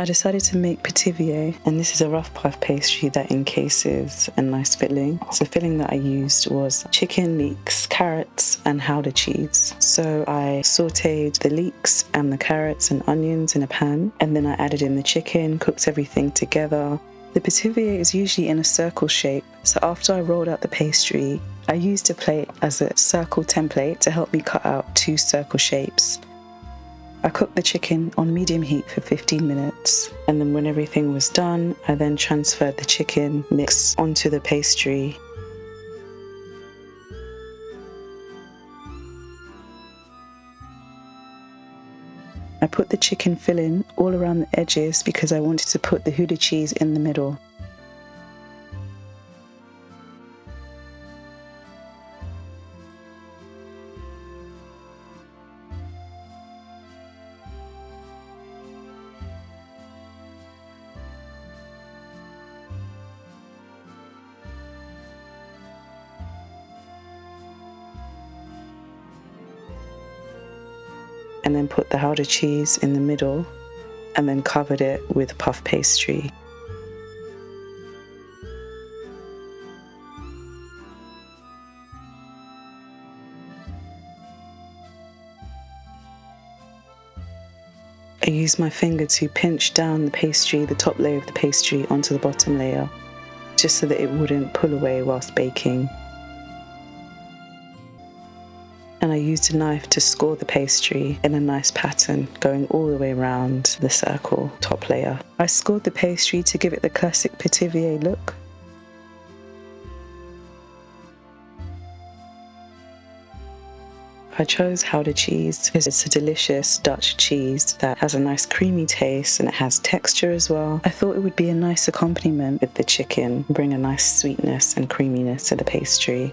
I decided to make Pithivier, and this is a rough puff pastry that encases a nice filling. So the filling that I used was chicken, leeks, carrots, and Gouda cheese. So I sauteed the leeks and the carrots and onions in a pan, and then I added in the chicken, cooked everything together. The Pithivier is usually in a circle shape, so after I rolled out the pastry, I used a plate as a circle template to help me cut out 2 circle shapes. I cooked the chicken on medium heat for 15 minutes, and then when everything was done, I then transferred the chicken mix onto the pastry. I put the chicken filling all around the edges because I wanted to put the Gouda cheese in the middle. And then put the Gouda cheese in the middle, and then covered it with puff pastry. I used my finger to pinch down the pastry, the top layer of the pastry, onto the bottom layer, just so that it wouldn't pull away whilst baking. And I used a knife to score the pastry in a nice pattern, going all the way around the circle top layer. I scored the pastry to give it the classic Pithivier look. I chose Gouda cheese because it's a delicious Dutch cheese that has a nice creamy taste and it has texture as well. I thought it would be a nice accompaniment with the chicken, bring a nice sweetness and creaminess to the pastry.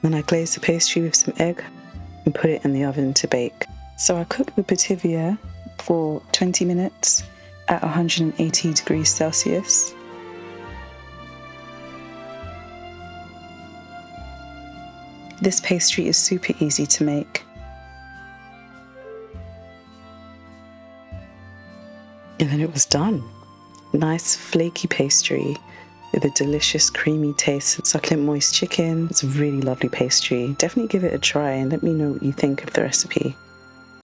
Then I glazed the pastry with some egg and put it in the oven to bake. So I cooked the Pithivier for 20 minutes at 180 degrees Celsius. This pastry is super easy to make. And then it was done. Nice flaky pastry with a delicious creamy taste, succulent moist chicken. It's a really lovely pastry. Definitely give it a try and let me know what you think of the recipe.